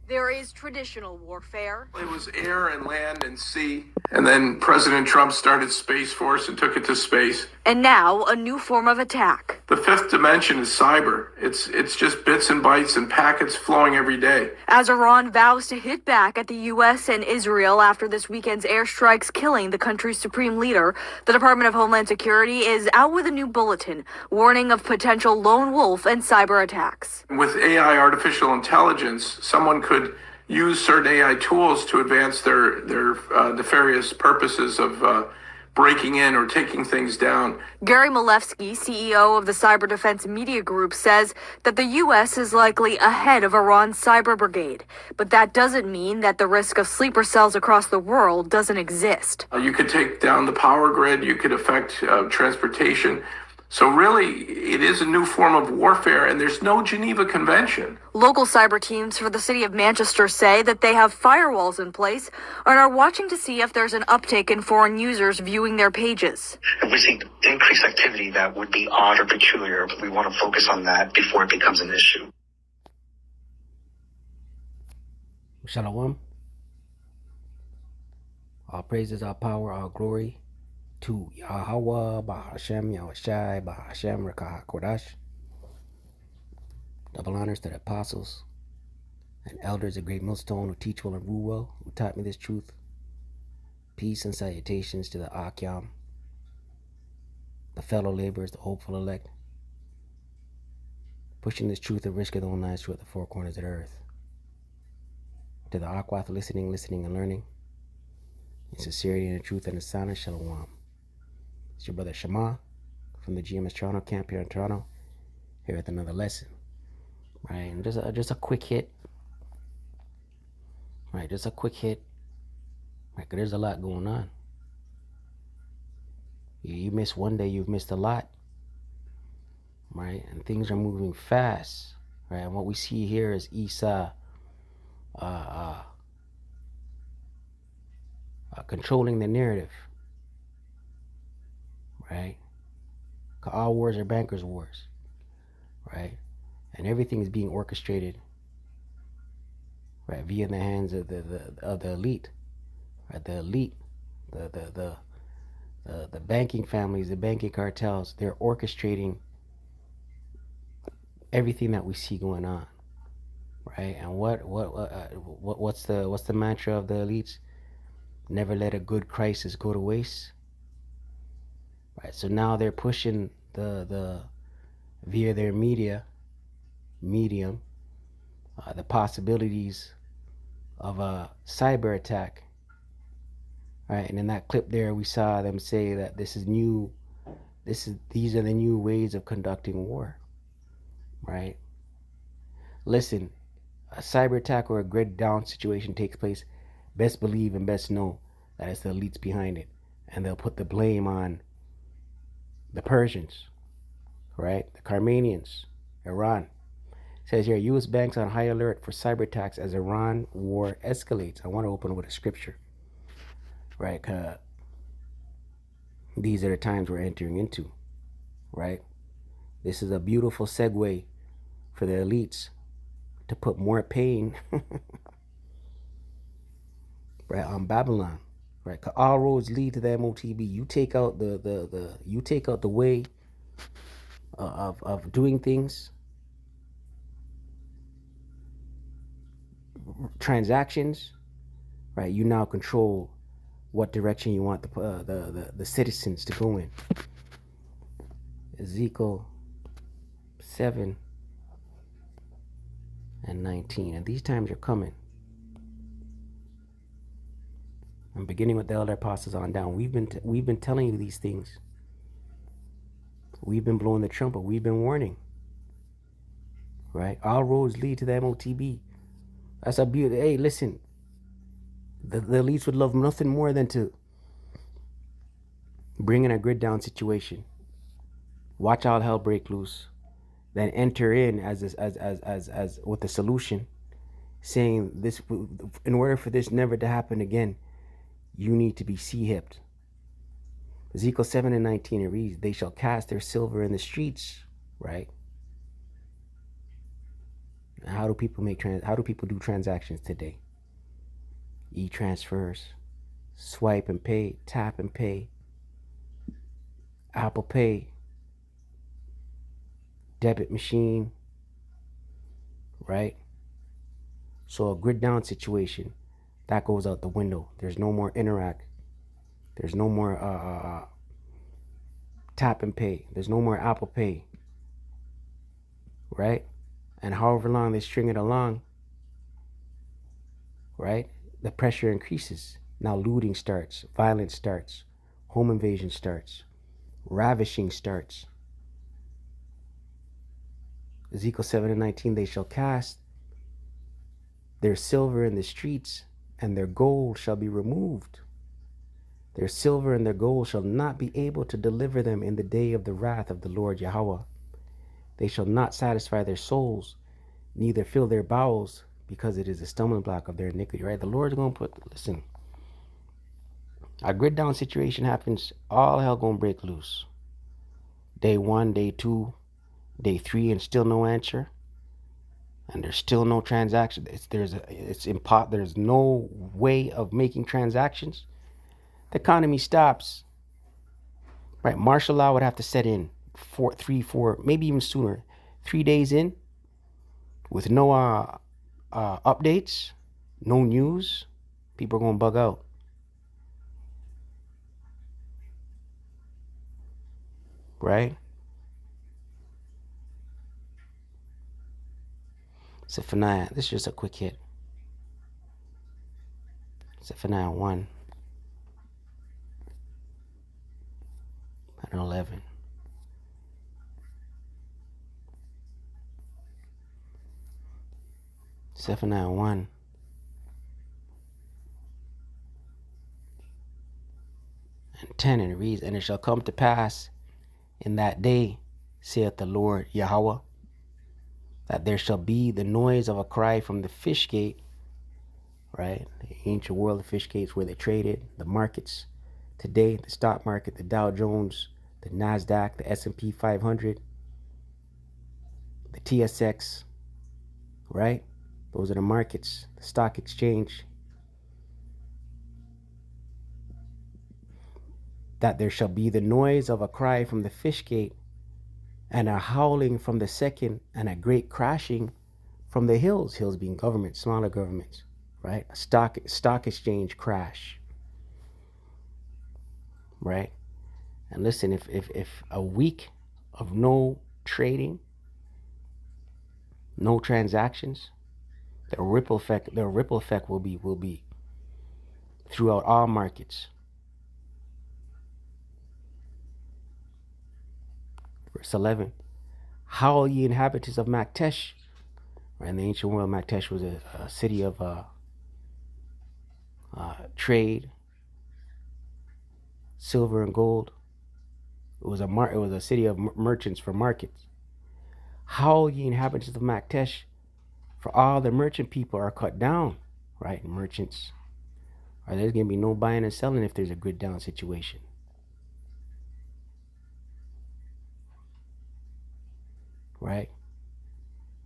There is traditional warfare. It was air and land and sea. And then President Trump started Space Force and took it to space. And now a new form of attack. The fifth dimension is cyber. It's just bits and bytes and packets flowing every day. As Iran vows to hit back at the U.S. and Israel after this weekend's airstrikes killing the country's supreme leader, the Department of Homeland Security is out with a new bulletin warning of potential lone wolf and cyber attacks. With AI, artificial intelligence, someone could use certain AI tools to advance their nefarious purposes of breaking in or taking things down. Gary Malevsky, CEO of the Cyber Defense Media Group, says that the U.S. is likely ahead of Iran's cyber brigade. But that doesn't mean that the risk of sleeper cells across the world doesn't exist. You could take down the power grid, you could affect transportation. So really, it is a new form of warfare, and there's no Geneva Convention. Local cyber teams for the city of Manchester say that they have firewalls in place and are watching to see if there's an uptick in foreign users viewing their pages. If we see increased activity that would be odd or peculiar, we want to focus on that before it becomes an issue. Shalom. All praises, all power, all glory to Yahweh, Bahashem, Yahushai, Bahashem, Rekah HaKodash. Double honors to the apostles and elders of Great Millstone who teach well and rule well, who taught me this truth. Peace and salutations to the Akyam, the fellow laborers, the hopeful elect, pushing this truth and risk of their own lives throughout the four corners of the earth. To the Akwath, listening and learning, in sincerity and the truth and the sound of Shalom. It's your brother Shema from the GMS Toronto camp here in Toronto, here with another lesson. Right, and just a quick hit. Right, just a quick hit. Right, 'cause there's a lot going on. You miss one day, you've missed a lot. Right, and things are moving fast. Right, and what we see here is Esau controlling the narrative. Right, 'cause all wars are bankers' wars. Right, and everything is being orchestrated, right, via the hands of the elite, right, the elite, the banking families, the banking cartels. They're orchestrating everything that we see going on, right? And what's the mantra of the elites? Never let a good crisis go to waste. Right. So now they're pushing the via their medium, the possibilities of a cyber attack. Right, and in that clip there, we saw them say that these are the new ways of conducting war. Right. Listen, a cyber attack or a grid down situation takes place, best believe and best know that it's the elites behind it, and they'll put the blame on the Persians, right? The Carmanians, Iran. It says here, U.S. banks on high alert for cyber attacks as Iran war escalates. I want to open with a scripture, right? These are the times we're entering into, right? This is a beautiful segue for the elites to put more pain right on Babylon. Right, 'cause all roads lead to the MOTB. You take out the way of doing things, transactions. Right, you now control what direction you want the citizens to go in. Ezekiel 7 and 19, and these times are coming. I'm beginning with the elder apostles on down. We've been telling you these things. We've been blowing the trumpet. We've been warning. Right? All roads lead to the MOTB. That's a beauty. Hey, listen. The elites would love nothing more than to bring in a grid down situation. Watch all hell break loose. Then enter in as with the solution, saying this, in order for this never to happen again, you need to be sea-hipped. Ezekiel 7 and 19, it reads, they shall cast their silver in the streets, right? How how do people do transactions today? E-transfers, swipe and pay, tap and pay, Apple Pay, debit machine, right? So a grid down situation, that goes out the window. There's no more Interac. There's no more tap and pay. There's no more Apple Pay, right? And however long they string it along, right, the pressure increases. Now looting starts, violence starts, home invasion starts, ravishing starts. Ezekiel 7:19, they shall cast their silver in the streets, and their gold shall be removed. Their silver and their gold shall not be able to deliver them in the day of the wrath of the Lord Yahweh. They shall not satisfy their souls, neither fill their bowels, because it is a stumbling block of their iniquity, right? The Lord's going to listen, a grid down situation happens, all hell going to break loose. Day 1, day 2, day 3, and still no answer. And there's still no transaction. There's no way of making transactions. The economy stops, right? Martial law would have to set in 3, 4, maybe even sooner. 3 days in, with no updates, no news, people are gonna bug out. Right? Zephaniah, this is just a quick hit. Zephaniah 1 and 11. Zephaniah 1 and 10, and it reads, and it shall come to pass in that day, saith the Lord Yahweh, that there shall be the noise of a cry from the fish gate, right? The ancient world of fish gates where they traded, the markets. Today, the stock market, the Dow Jones, the NASDAQ, the S&P 500, the TSX, right? Those are the markets, the stock exchange. That there shall be the noise of a cry from the fish gate, and a howling from the second, and a great crashing from the hills. Hills being governments, smaller governments, right? A stock exchange crash, right? And listen, if a week of no trading, no transactions, the ripple effect will be throughout all markets. Verse 11, howl ye inhabitants of Maktesh. Right, in the ancient world, Maktesh was a city of trade, silver and gold. It was a city of merchants for markets. Howl ye inhabitants of Maktesh, for all the merchant people are cut down. Right, merchants. Right, there's gonna be no buying and selling if there's a grid down situation. Right?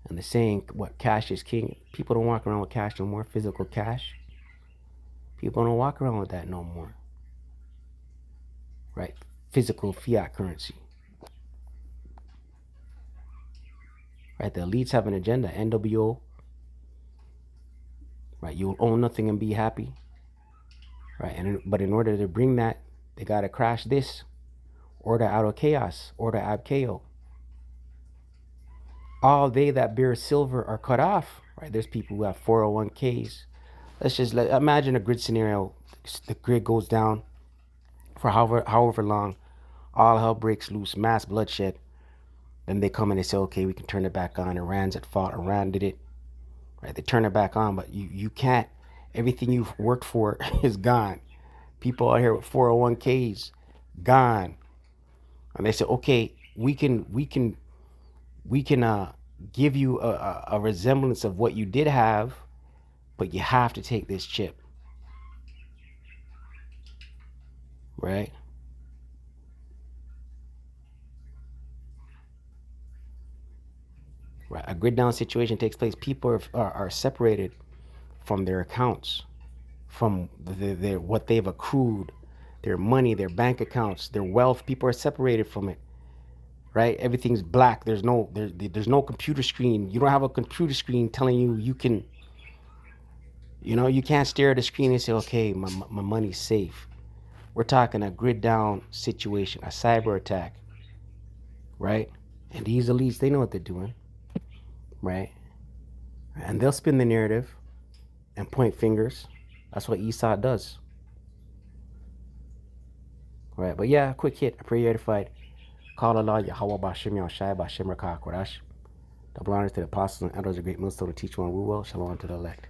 And the saying, what, cash is king. People don't walk around with cash no more, physical cash. People don't walk around with that no more. Right? Physical fiat currency. Right? The elites have an agenda, NWO. Right? You'll own nothing and be happy. Right? But in order to bring that, they gotta crash this. Order out of chaos. Order ab chaos. All they that bear silver are cut off. Right? There's people who have 401ks. Let's just imagine a grid scenario. The grid goes down for however long. All hell breaks loose, mass bloodshed. Then they come and they say, okay, we can turn it back on. Iran's at fault. Iran did it. Right? They turn it back on, but you can't. Everything you've worked for is gone. People out here with 401ks, gone. And they say, okay, we can give you a resemblance of what you did have, but you have to take this chip. Right? Right? A grid down situation takes place. People are separated from their accounts, from their what they've accrued, their money, their bank accounts, their wealth. People are separated from it. Right? Everything's black. There's no computer screen. You don't have a computer screen telling you you can. You can't stare at the screen and say, okay, my money's safe. We're talking a grid down situation, a cyber attack, right? And these elites, they know what they're doing, right? And they'll spin the narrative and point fingers. That's what Esau does, right? But yeah, quick hit. I pray you're edified. Call Allah Yahweh Bashim Yahshai Bashim Rakah Korash. Double honors to the apostles and elders of great millstone to teach one rule well. Shalom to the elect.